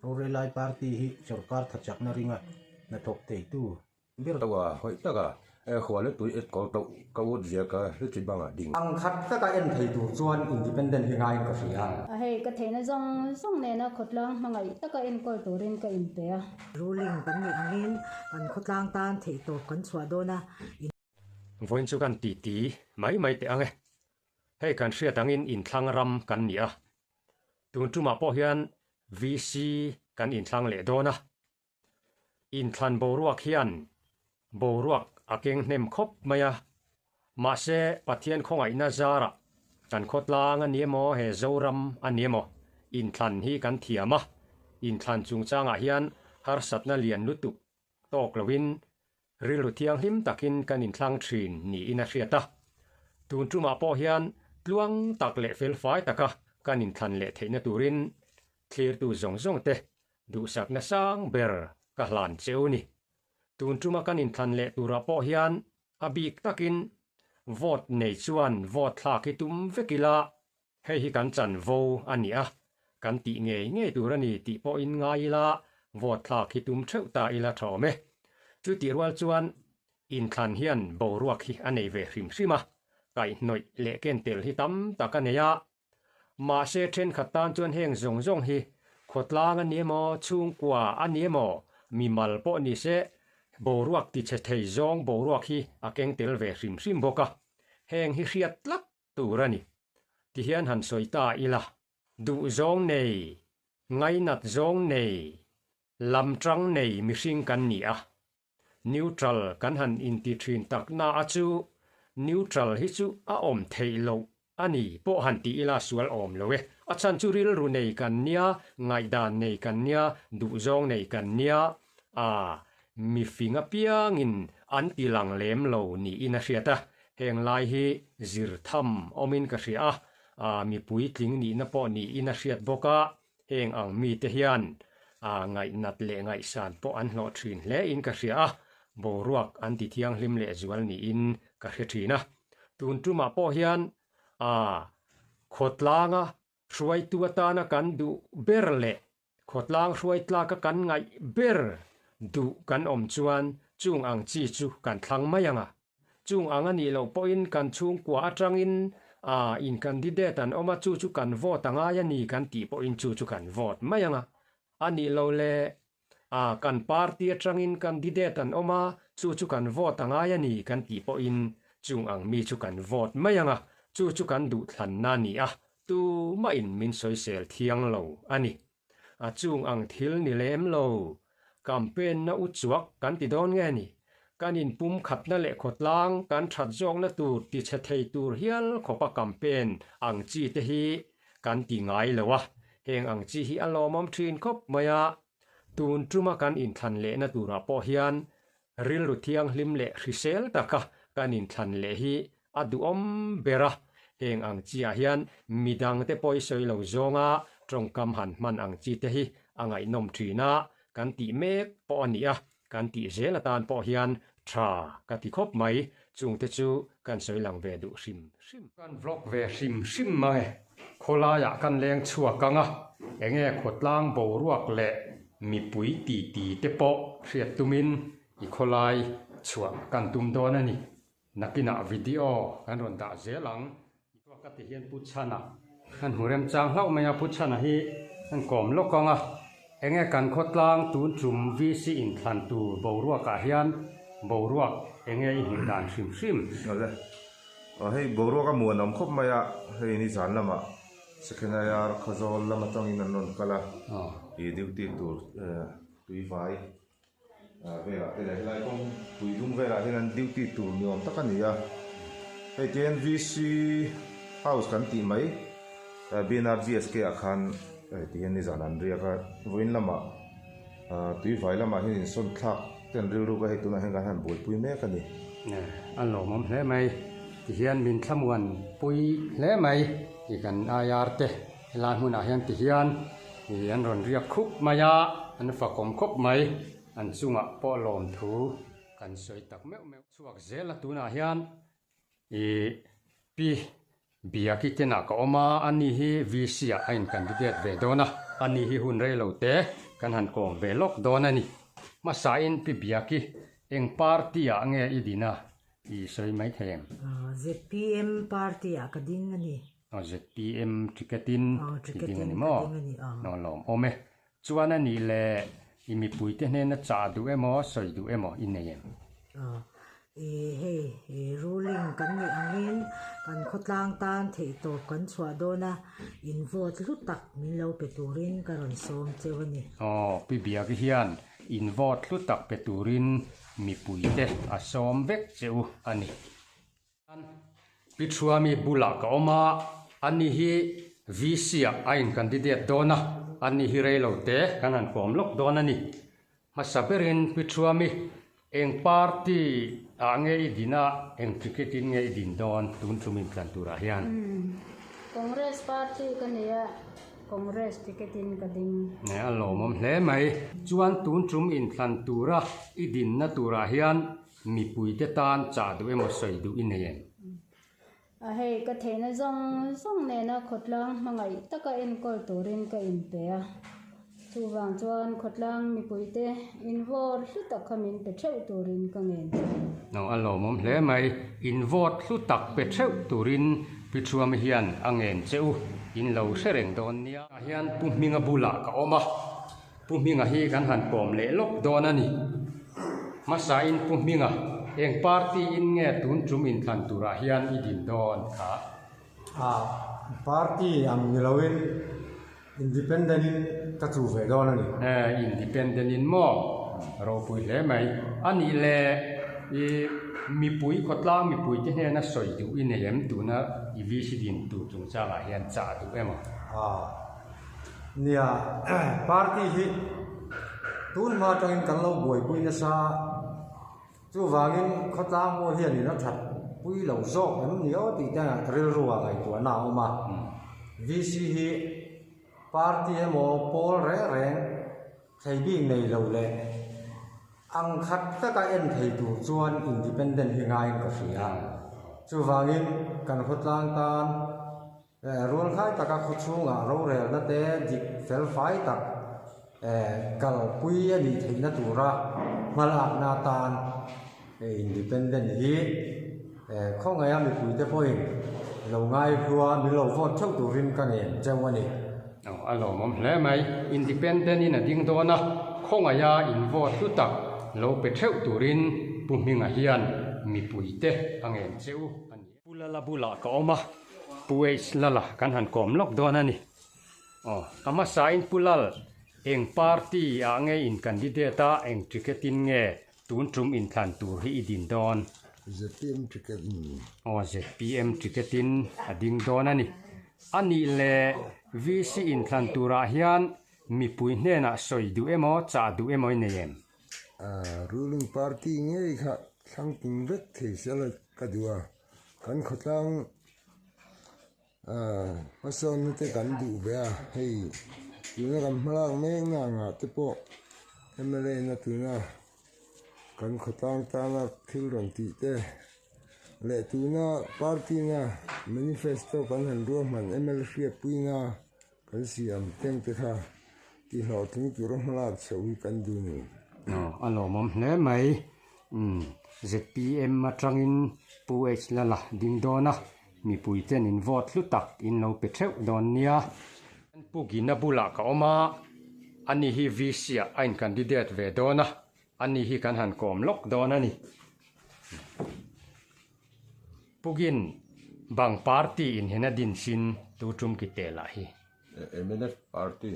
Rurelai party hi sarkar thachak na ringa na thok te tu bir tawa hoi taka khwale tui et ko to ka wot zia ka le chi banga ding ang khat taka en thei tu chuan independent hi ngai ka ria hei ka theina zong ne na khotlang mangai taka en kol turin ka in te a ruling kan ni angin kan khotlang tan thei to kan chua do na voin chu kan ti mai te ange hei kan ria tangin in thlang ram kan ni a tun tu ma po hian VC kan in thlang le do na in thlan boruak hian boruak akeng nem khop maya ma se pathian khongai na zara kan khotlang ani mo he zoram ani mo in thlan hi kan thiama in thlan chung changa hian har satna lian lutu tok lovin rilu thiang him takin kan in thlang thin ni ina hriata tun tu ma po hian tluang tak le fel fai taka kan in thlan le theina turin clear tu zong te du sak na sang ber ka hlan cheu ni tun tuma kan in thlan le tura po hian abik takin vote nei chuan vote thla ki tum vekila hei hi kan chan vo ania kan ti nge turani ti po in ngai la vote thla ki tum theu ta ila thome chu ti rual chuan in thlan hian bo ruak hi anei ve hrim hrima kai noi le ken tel hi tam takaneya ma se then khatan chuan heng zong hi khotlang aniemo chung kwa aniemo mi mal po ni se boruak ti che thei zong boruak hi akeng tel ve hrim boka heng hi hriat tlak turani ti hian han soita ila du zong nei ngai nat zong nei lam trang nei mi hring kan ni a neutral kan han in ti thin tak na achu neutral hi chu a om thei lo ani po han ti ila sual om lowe achan chu ril ru nei kan nia ngai dan nei kan nia du zong nei kan nia a mi finga piang in an tilang lem lo ni ina hriata heng lai hi zir tham omin ka hria a mi pui tling ni na po ni ina hriat boka heng ang mi te hian a ngai nat le ngai san po an hlo thin le in ka hria boruak an ti thiang hlim le zual ni in ka hria thina tun tu ma po hian a khotlanga hruai tu atana kan du berle khotlang hruai tla ka kan ngai ber du kan om chuan chung ang chi chu kan thlang mayanga chung ang ani lo po in kan chung kwa atangin a in candidate an oma chu kan vote anga ya ni kan ti po in chu kan vote mayanga ani lo le a kan party atangin candidate an oma chu kan vote anga ya ni kan ti po in chung ang mi chu kan vote mayanga chu kan du thlan na ni a tu ma in min soi sel thiang lo ani a chung ang thil ni lem lo campaign na uchuak kan ti don nge ni kan in pum khat na le khotlang kan that jong na tu ti che thei tur hial khopa campaign ang chi te hi kan ti ngai lowa heng ang chi hi alomom thin khop maya tun truma kan in thlan le na tura po hian ril ru thiang hlim le hrisel taka kan in thlan le hi adu om bera heng ang chi a hian midang te poi soi lo zonga trongkam han man ang chi te hi angai nom thina kan ti mek po ania kan ti zela tan po hian tha ka ti khop mai chung te chu kan soi lang ve du hrim kan vlog ve hrim mai khola ya kan leng chua kanga enge khotlang bo ruak le mi pui ti te po hriat tumin i kholai chua kan tum don ani nakina video kan ron da zelang to ka ti hian puchana kan hurem chang hlau maya puchana hi kan kom lokanga enge kan khotlang tun chum VC in thlan tu boruak a hian boruak enge in dan hrim ole hei boruak a muan om khop maya hei ni zan lama sekhenayar khazol lama tangin an non kala i duty tur tui vai vela te lai kong tui dung vela hian duty tur ni om takania hei ken VC house kan ti mai BNRGSK akhan tiyan ni zanan ria ka voin lama tui vai lama hin son thak ten ru ka hetuna henga han bol pui me ka ni an lo mom hle mai ti hian min thlamuan pui hle mai ti kan ayar te lan huna hian ti hian an ron ria khup maya an fakom khop mai an chunga po lom thu kan soi tak meu chuak zela tuna hian e pi biaki tena ka oma ani hi VC a ain candidate ve dona ani hi hun rei lo te kan han kong velok don ani masa in pi biaki eng party a nge idina I soi mai theng ZPM party a ka ding ani ZPM ticketin ticketin iding ani mo no lom ome chuan ani le imi puite hne na cha du emo soi du emo in nei em ruling kan ni angin kan khotlang tan thei to kan chua do na in vote lu tak min lo pe turin karon som chewani pi bia ki hian in vote lu tak pe turin mi puite a som vek cheu ani pi thua mi bula ka oma ani hi VC a ain candidate dona ani hi rei lo te kan an kom lok don ani masaberin pi thua mi eng party ange idina eng ticketin nge idin don tun tumin plantura hian Congress party kania Congress ticketin kading ne alo mom hle mai chuan tun tum in plantura idin na tura hian mi puite tan cha du emo soi du in yen hei ka theina zong ne na khotlang mangai taka en kol turin ka in pe a chuwang chuan khotlang mi puite involve hlu tak khamin pe theu turin ka ngen no alo mom hle mai in vote hlu tak pe theu turin pi thuam hian angen cheu in lo sereng don nia hian pumhinga bula ka oma pumhinga hi kan han pom le lok don ani masa in pumhinga eng party in nge tun tum in tlantura hian idin don kha party am nilawin independent in ka chu ve don ani independent in mo ro pui le mai ani le I mi pui khotlang mi pui te hne na soi du in hem tu na I vi si din tu chung changa hian cha du emo nia party hi tun ma tang kan lo boi pui na sa chu wangin khotlang mo hian ni na that pui lo zo em ni o ti ta ril ruwa ngai tu na o ma VC hi party mo pol re reng thai bi nei lo le ang khat ta ka en thei tu chuan independent hi ngai ka ria chu wangin kan khotlang tan rul khai ta ka khuchunga ro rel na te dik fel fai tak kal pui ani thei na tura malak na tan independent hi khong aya mi pui te point lo ngai khua mi lo vote thau turin ka ngen chawani alo mom hle mai independent in a ding dona khong aya in vote hlu tak lo pe theu turin pumhinga hian mi puite angen cheu ani pulala bula ka oma pues lala kan han kom lok don ani ama sain pulal eng party ange in candidate eng ticketin nge tun tum in thlan tur hi idin don ZPM ticketin ZPM ticketin ading don ani le VC in thlan tura hian mi pui hne na soi du emo cha du emo nem ruling party nge kha thlang ting vek thei sala kadua kan khotlang mason te kan du be hei tuna kan hmalang me nga te po MLA na tuna kan khotlang ta na thil ron ti te le tuna party na manifesto kan han ro man MLA pui na kan siam teng te kha ti lo ting tu ro hmalak chawi kan du ni alo mom hle mai ZPM matangin puh lala ding dona mi puiten in vote hlu tak in lo pe theu don nia pugina bula ka oma ani hi VC ain candidate ve dona ani hi kan han kom lok dona ni pugin bang party in hena din sin tu tum ki tela hi MNF party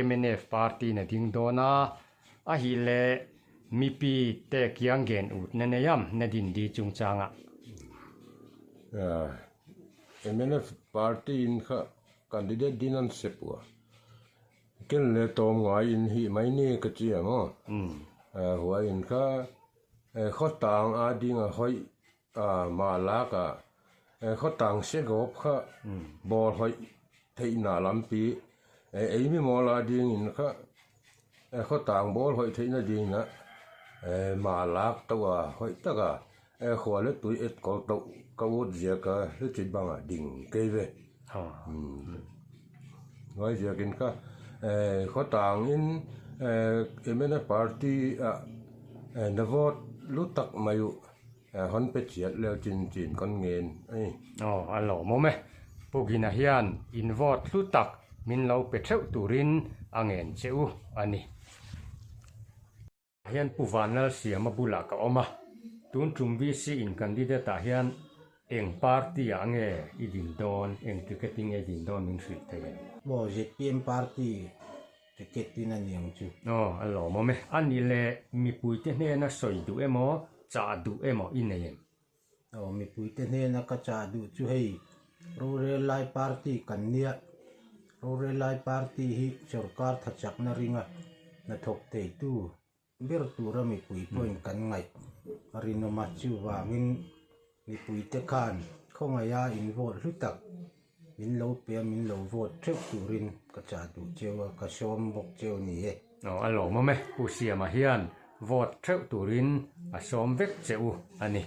MNF party na ding dona a hi le mi pi te kyang gen ut na ne yam na din di chung changa MNF party in kha candidate dinan sepua ken le tom ngai in hi mai ne ka chi mo huai in kha khotang a ding a hoi ma la ka khotang se gop kha bol hoi thei na lampi ei mi mo la ding in kha khotang bol hoi thei na ding na ma lak tawa hoi taka khwa le tui et ko to ka wot zia ka le chi banga ding ke ve ngai zia kin ka khó tàng in emena party na vote lúc tắc mayu hon pe chiat leo chin con nghen ai alo mo me pugina hian in vote lu tak min lo pe theu turin angen cheu ani hian puwanal siama bula ka oma tun chumbi si in candidate a hian eng party ange idin don eng ticketing e din don min hrit thei bo ZPM party ticket tin an yang chu alo mo me ani le mi puite hne na soi du emo cha du emo ineem mi puite ne na ka cha du chu hei rural lai party kan nia rural lai party hi sarkar thachak na ringa na thok te tu ber tura mi pui point kan ngai arino ma chu wangin mi puite khan khongaya in vote hlutak min lo pe min lo vote thep turin ka cha du chewa ka som bok cheu ni e alo mo me pu siama hian vote theu turin a som vek cheu ani